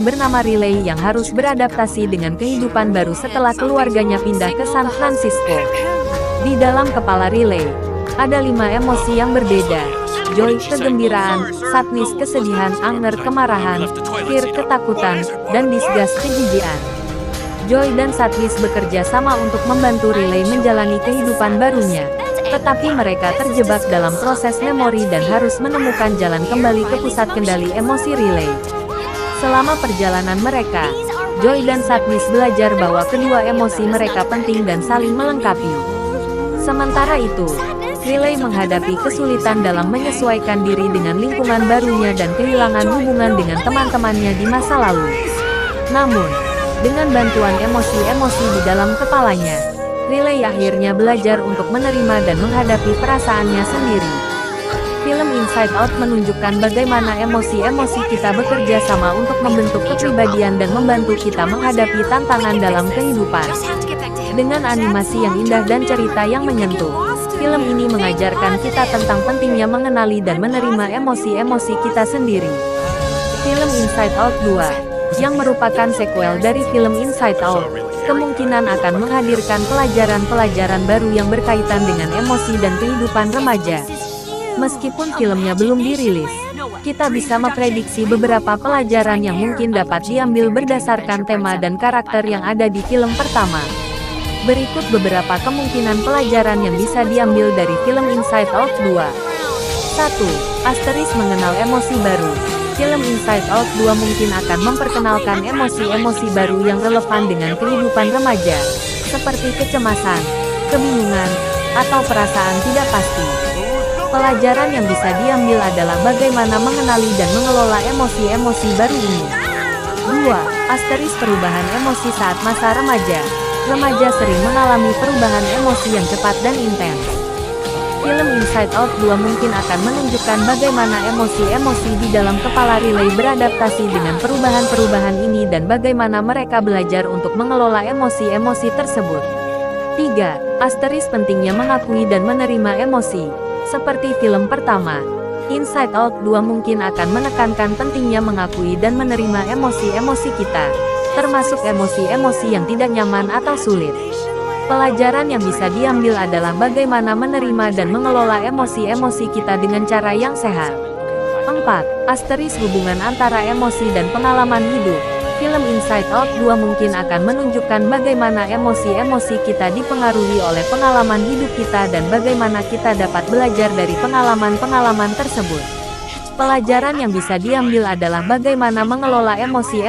bernama Riley yang harus beradaptasi dengan kehidupan baru setelah keluarganya pindah ke San Francisco. Di dalam kepala Riley, ada 5 emosi yang berbeda: joy, kegembiraan; sadness, kesedihan; anger, kemarahan; fear, ketakutan; dan disgust, kejijikan. Joy dan sadness bekerja sama untuk membantu Riley menjalani kehidupan barunya. Tetapi mereka terjebak dalam proses memori dan harus menemukan jalan kembali ke pusat kendali emosi Riley. Selama perjalanan mereka, Joy dan Sadness belajar bahwa kedua emosi mereka penting dan saling melengkapi. Sementara itu, Riley menghadapi kesulitan dalam menyesuaikan diri dengan lingkungan barunya dan kehilangan hubungan dengan teman-temannya di masa lalu. Namun, dengan bantuan emosi-emosi di dalam kepalanya, Riley akhirnya belajar untuk menerima dan menghadapi perasaannya sendiri. Film Inside Out menunjukkan bagaimana emosi-emosi kita bekerja sama untuk membentuk kepribadian dan membantu kita menghadapi tantangan dalam kehidupan. Dengan animasi yang indah dan cerita yang menyentuh, film ini mengajarkan kita tentang pentingnya mengenali dan menerima emosi-emosi kita sendiri. Film Inside Out 2, yang merupakan sequel dari film Inside Out, kemungkinan akan menghadirkan pelajaran-pelajaran baru yang berkaitan dengan emosi dan kehidupan remaja. Meskipun filmnya belum dirilis, kita bisa memprediksi beberapa pelajaran yang mungkin dapat diambil berdasarkan tema dan karakter yang ada di film pertama. Berikut beberapa kemungkinan pelajaran yang bisa diambil dari film Inside Out 2. 1. Asteris mengenal emosi baru. Film Inside Out 2 mungkin akan memperkenalkan emosi-emosi baru yang relevan dengan kehidupan remaja, seperti kecemasan, kebingungan, atau perasaan tidak pasti. Pelajaran yang bisa diambil adalah bagaimana mengenali dan mengelola emosi-emosi baru ini. 2. Asteris perubahan emosi saat masa remaja. Remaja sering mengalami perubahan emosi yang cepat dan intens. Film Inside Out 2 mungkin akan menunjukkan bagaimana emosi-emosi di dalam kepala Riley beradaptasi dengan perubahan-perubahan ini dan bagaimana mereka belajar untuk mengelola emosi-emosi tersebut. 3. Asteris pentingnya mengakui dan menerima emosi. Seperti film pertama, Inside Out 2 mungkin akan menekankan pentingnya mengakui dan menerima emosi-emosi kita, termasuk emosi-emosi yang tidak nyaman atau sulit. Pelajaran yang bisa diambil adalah bagaimana menerima dan mengelola emosi-emosi kita dengan cara yang sehat. 4. Asteris hubungan antara emosi dan pengalaman hidup. Film Inside Out 2 mungkin akan menunjukkan bagaimana emosi-emosi kita dipengaruhi oleh pengalaman hidup kita dan bagaimana kita dapat belajar dari pengalaman-pengalaman tersebut. Pelajaran yang bisa diambil adalah bagaimana mengelola emosi